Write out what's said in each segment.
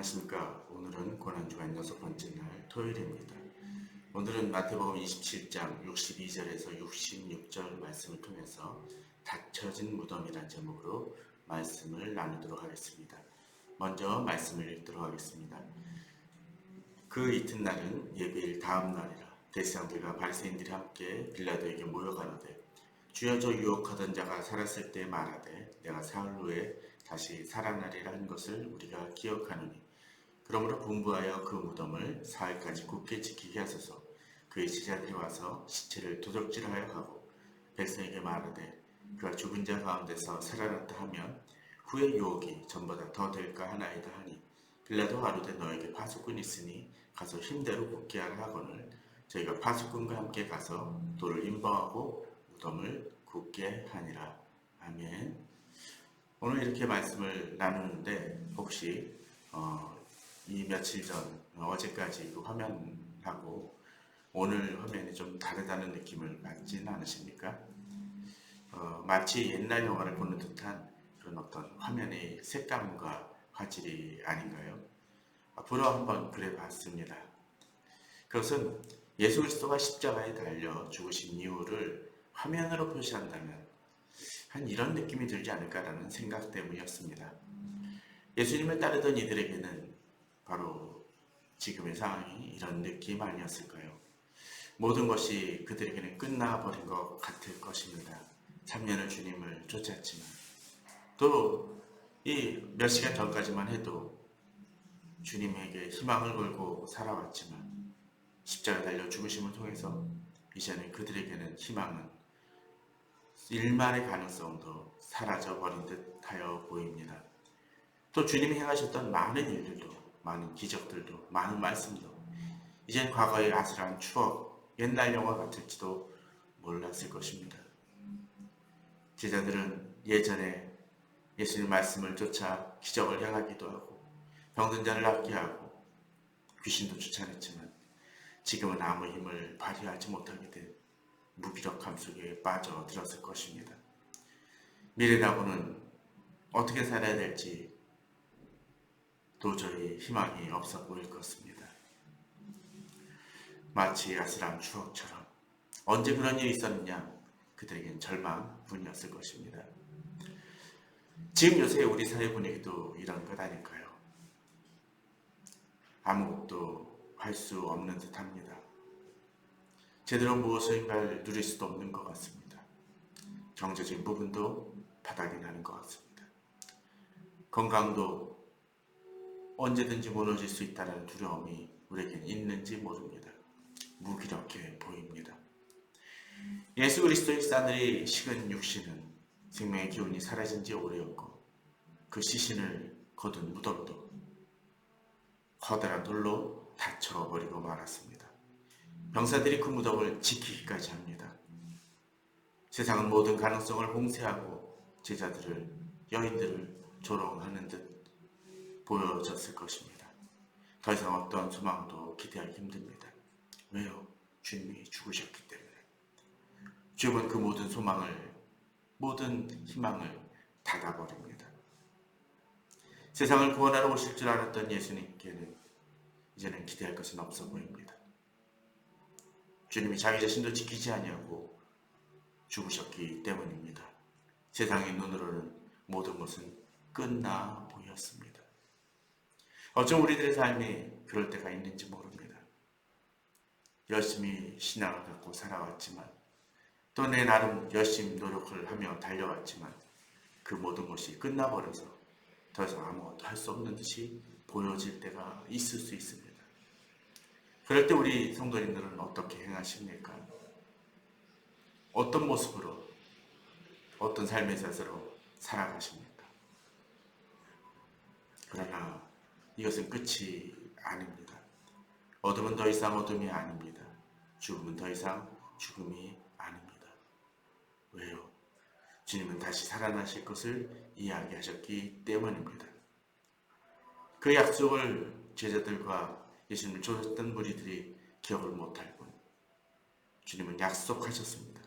안녕하십니까. 오늘은 고난주간 6번째 날 토요일입니다. 오늘은 마태복음 27장 62절에서 66절 말씀을 통해서 닫혀진 무덤이라는 제목으로 말씀을 나누도록 하겠습니다. 먼저 말씀을 읽도록 하겠습니다. 그 이튿날은 예배일 다음 날이라. 대제사장들과 바리새인들이 함께 빌라도에게 모여가는데 주여 저 유혹하던 자가 살았을 때 말하되 내가 사흘 후에 다시 살아나리라 한 것을 우리가 기억하노니 그러므로 분부하여 그 무덤을 사흘까지 굳게 지키게 하소서. 그의 제자들이 와서 시체를 도적질하여 가고 백성에게 말하되 그가 죽은 자 가운데서 살아났다 하면 후의 유혹이 전보다 더 될까 하나이다 하니 빌라도 가로되 너에게 파수꾼이 있으니 가서 힘대로 굳게 하라 하거늘 저희가 파수꾼과 함께 가서 돌을 임범하고 무덤을 굳게 하니라. 아멘. 오늘 이렇게 말씀을 나누는데 혹시 이 며칠 전 어제까지 그 화면하고 오늘 화면이 좀 다르다는 느낌을 받지는 않으십니까? 마치 옛날 영화를 보는 듯한 그런 어떤 화면의 색감과 화질이 아닌가요? 앞으로 한번 그래 봤습니다. 그것은 예수 그리스도가 십자가에 달려 죽으신 이유를 화면으로 표시한다면 한 이런 느낌이 들지 않을까라는 생각 때문이었습니다. 예수님을 따르던 이들에게는 바로 지금의 상황이 이런 느낌 아니었을까요? 모든 것이 그들에게는 끝나버린 것 같을 것입니다. 3년을 주님을 쫓았지만 또 이 몇 시간 전까지만 해도 주님에게 희망을 걸고 살아왔지만 십자가에 달려 죽으심을 통해서 이제는 그들에게는 희망은 일말의 가능성도 사라져버린 듯하여 보입니다. 또 주님이 행하셨던 많은 일들도, 많은 기적들도, 많은 말씀도 이젠 과거의 아슬한 추억, 옛날 영화 같을지도 몰랐을 것입니다. 제자들은 예전에 예수님 말씀을 쫓아 기적을 행하기도 하고 병든 자를 낫게 하고 귀신도 쫓아냈지만 지금은 아무 힘을 발휘하지 못하게 된 무기력함 속에 빠져들었을 것입니다. 미래라고는 어떻게 살아야 될지 도저히 희망이 없어 보일 것입니다. 마치 아슬한 추억처럼 언제 그런 일이 있었느냐 그들에겐 절망뿐이었을 것입니다. 지금 요새 우리 사회 분위기도 이런 것 아닐까요? 아무것도 할 수 없는 듯합니다. 제대로 무엇인가를 누릴 수도 없는 것 같습니다. 경제적인 부분도 바닥이 나는 것 같습니다. 건강도 언제든지 무너질 수 있다는 두려움이 우리에겐 있는지 모릅니다. 무기력해 보입니다. 예수 그리스도의 싸늘히 식은 육신은 생명의 기운이 사라진 지 오래였고 그 시신을 거둔 무덤도 커다란 돌로 닫혀버리고 말았습니다. 병사들이 그 무덤을 지키기까지 합니다. 세상은 모든 가능성을 봉쇄하고 제자들을, 여인들을 조롱하는 듯 보여졌을 것입니다. 더 이상 어떤 소망도 기대하기 힘듭니다. 왜요? 주님이 죽으셨기 때문에. 죽음은 그 모든 소망을, 모든 희망을 닫아버립니다. 세상을 구원하러 오실 줄 알았던 예수님께는 이제는 기대할 것은 없어 보입니다. 주님이 자기 자신도 지키지 아니하고 죽으셨기 때문입니다. 세상의 눈으로는 모든 것은 끝나 보였습니다. 어쩜 우리들의 삶이 그럴 때가 있는지 모릅니다. 열심히 신앙을 갖고 살아왔지만 또 내 나름 열심히 노력을 하며 달려왔지만 그 모든 것이 끝나버려서 더 이상 아무것도 할 수 없는 듯이 보여질 때가 있을 수 있습니다. 그럴 때 우리 성도님들은 어떻게 행하십니까? 어떤 모습으로, 어떤 삶의 자세로 살아가십니까? 그러나 이것은 끝이 아닙니다. 어둠은 더 이상 어둠이 아닙니다. 죽음은 더 이상 죽음이 아닙니다. 왜요? 주님은 다시 살아나실 것을 이야기하셨기 때문입니다. 그 약속을 제자들과 예수님을 쫓았던 무리들이 기억을 못할 뿐 주님은 약속하셨습니다.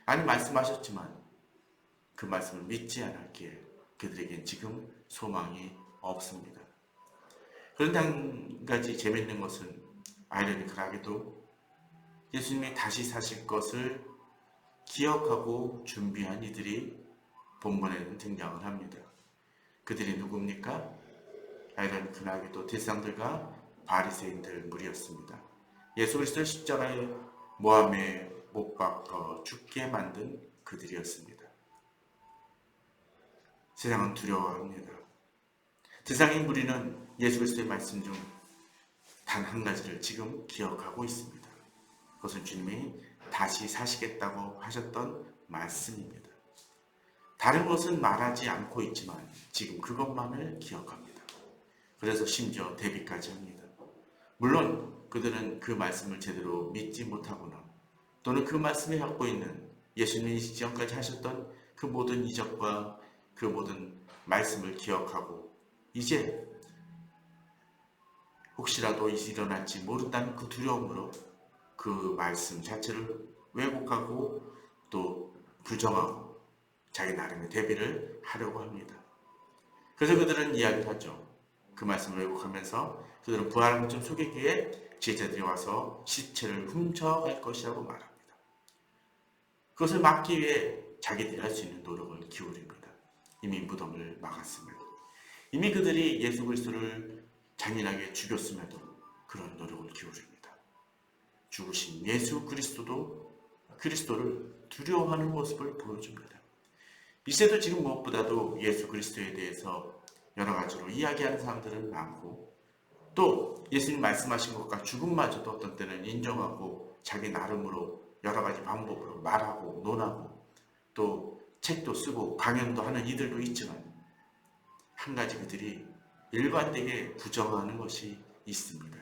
아니 말씀하셨지만 그 말씀을 믿지 않았기에 그들에겐 지금 소망이 없습니다. 그런데 한 가지 재밌는 것은 아이러니컬하게도 예수님이 다시 사실 것을 기억하고 준비한 이들이 본문에는 등장을 합니다. 그들이 누굽니까? 아이러니컬하게도 대상들과 바리새인들 무리였습니다. 예수 그리스도를 십자가에 모함에 못 박아 죽게 만든 그들이었습니다. 세상은 두려워합니다. 세상의 무리는 예수 그리스도의 말씀 중 단 한 가지를 지금 기억하고 있습니다. 그것은 주님이 다시 사시겠다고 하셨던 말씀입니다. 다른 것은 말하지 않고 있지만 지금 그것만을 기억합니다. 그래서 심지어 대비까지 합니다. 물론 그들은 그 말씀을 제대로 믿지 못하거나 또는 그 말씀이 갖고 있는 예수님이 지금까지 하셨던 그 모든 이적과 그 모든 말씀을 기억하고 이제 혹시라도 일어날지 모른다는 그 두려움으로 그 말씀 자체를 왜곡하고 또 부정하고 자기 나름의 대비를 하려고 합니다. 그래서 그들은 이야기를 하죠. 그 말씀을 왜곡하면서 그들은 부활한 것좀 속이기에 제자들이 와서 시체를 훔쳐갈 것이라고 말합니다. 그것을 막기 위해 자기들이 할 수 있는 노력을 기울입니다. 이미 무덤을 막았습니다. 이미 그들이 예수 그리스도를 잔인하게 죽였음에도 그런 노력을 기울입니다. 죽으신 예수 그리스도를 두려워하는 모습을 보여줍니다. 이제도 지금 무엇보다도 예수 그리스도에 대해서 여러 가지로 이야기하는 사람들은 많고 또 예수님 말씀하신 것과 죽음마저도 어떤 때는 인정하고 자기 나름으로 여러 가지 방법으로 말하고 논하고 또 책도 쓰고 강연도 하는 이들도 있지만 한 가지 그들이 일관되게 부정하는 것이 있습니다.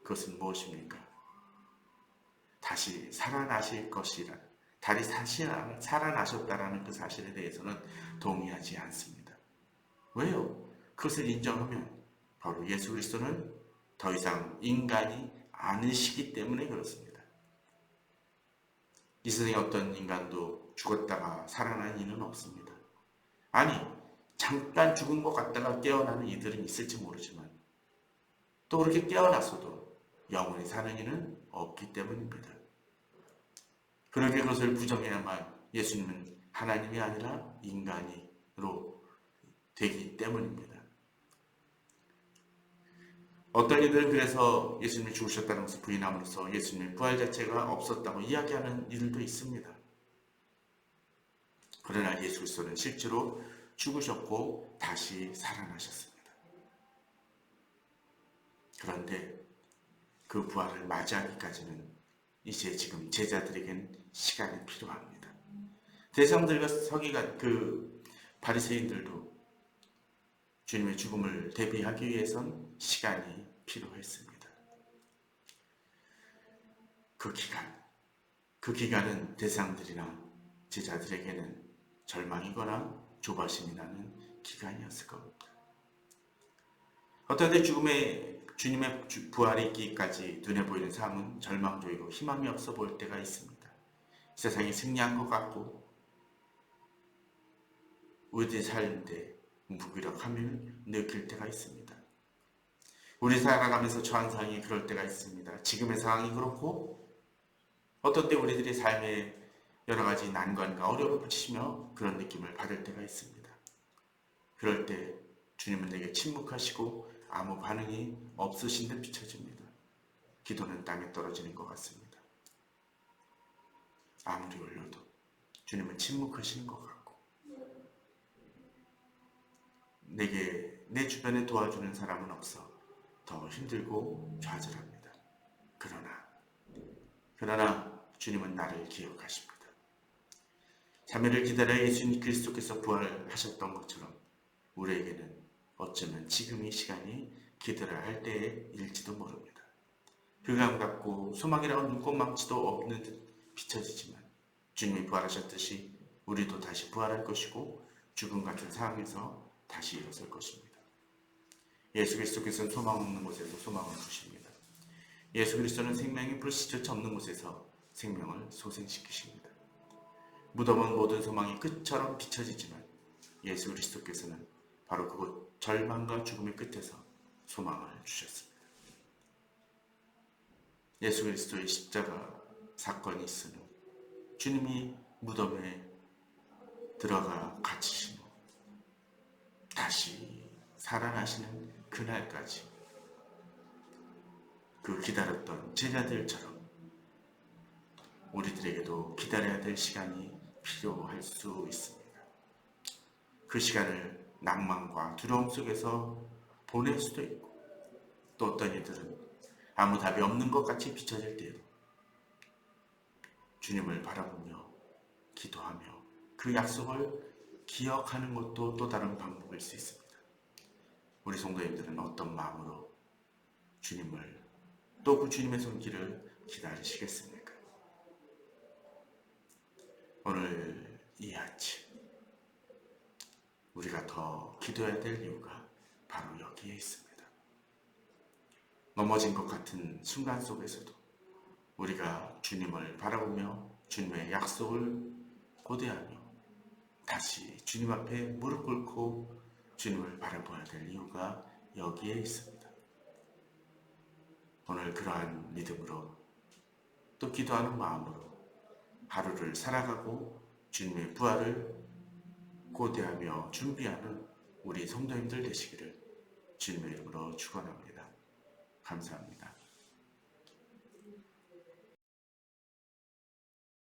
그것은 무엇입니까? 다시 살아나실 것이라 다시 살아나셨다라는 그 사실에 대해서는 동의하지 않습니다. 왜요? 그것을 인정하면 바로 예수 그리스도는 더 이상 인간이 아니시기 때문에 그렇습니다. 이 세상에 어떤 인간도 죽었다가 살아난 이는 없습니다. 아니, 잠깐 죽은 것 같다가 깨어나는 이들은 있을지 모르지만 또 그렇게 깨어났어도 영원히 사는 이는 없기 때문입니다. 그렇게 그것을 부정해야만 예수님은 하나님이 아니라 인간으로 되기 때문입니다. 어떤 이들은 그래서 예수님이 죽으셨다는 것을 부인함으로써 예수님의 부활 자체가 없었다고 이야기하는 이들도 있습니다. 그러나 예수 그리스도는 실제로 죽으셨고 다시 살아나셨습니다. 그런데 그 부활을 맞이하기까지는 이제 지금 제자들에겐 시간이 필요합니다. 대상들과 서기관 그 바리새인들도 주님의 죽음을 대비하기 위해선 시간이 필요했습니다. 그 기간은 대상들이나 제자들에게는 절망이거나 조바심이 나는 기간이었을 겁니다. 어떤 때 주님의 부활이 있기까지 눈에 보이는 삶은 절망적이고 희망이 없어 보일 때가 있습니다. 세상이 승리한 것 같고 우리들이 사는데 무기력함을 느낄 때가 있습니다. 우리 살아가면서 처한 상황이 그럴 때가 있습니다. 지금의 상황이 그렇고 어떤 때 우리들의 삶에 여러 가지 난관과 어려움을 부딪히며 그런 느낌을 받을 때가 있습니다. 그럴 때 주님은 내게 침묵하시고 아무 반응이 없으신 듯 비춰집니다. 기도는 땅에 떨어지는 것 같습니다. 아무리 올려도 주님은 침묵하시는 것 같고 내 주변에 도와주는 사람은 없어 더 힘들고 좌절합니다. 그러나 주님은 나를 기억하십니다. 자매를 기다려 예수님 그리스도께서 부활하셨던 것처럼 우리에게는 어쩌면 지금 이 시간이 기다려야 할 때일지도 모릅니다. 흑암 같고 소망이라고 눈꽃망치도 없는 듯 비춰지지만 주님이 부활하셨듯이 우리도 다시 부활할 것이고 죽음 같은 상황에서 다시 일어설 것입니다. 예수 그리스도께서는 소망 없는 곳에서 소망을 주십니다. 예수 그리스도는 생명이 불시조차 없는 곳에서 생명을 소생시키십니다. 무덤은 모든 소망이 끝처럼 비춰지지만 예수 그리스도께서는 바로 그곳 절망과 죽음의 끝에서 소망을 주셨습니다. 예수 그리스도의 십자가 사건이 있으니 주님이 무덤에 들어가 갇히신 후 다시 살아나시는 그날까지 그 기다렸던 제자들처럼 우리들에게도 기다려야 될 시간이 필요할 수 있습니다. 그 시간을 낭만과 두려움 속에서 보낼 수도 있고, 또 어떤 이들은 아무 답이 없는 것 같이 비춰질 때에도 주님을 바라보며 기도하며 그 약속을 기억하는 것도 또 다른 방법일 수 있습니다. 우리 성도님들은 어떤 마음으로 주님을, 또 그 주님의 손길을 기다리시겠습니까? 오늘 이 아침 우리가 더 기도해야 될 이유가 바로 여기에 있습니다. 넘어진 것 같은 순간 속에서도 우리가 주님을 바라보며 주님의 약속을 고대하며 다시 주님 앞에 무릎 꿇고 주님을 바라봐야 될 이유가 여기에 있습니다. 오늘 그러한 믿음으로 또 기도하는 마음으로 하루를 살아가고 주님의 부활을 고대하며 준비하는 우리 성도님들 되시기를 주님의 이름으로 축원합니다. 감사합니다.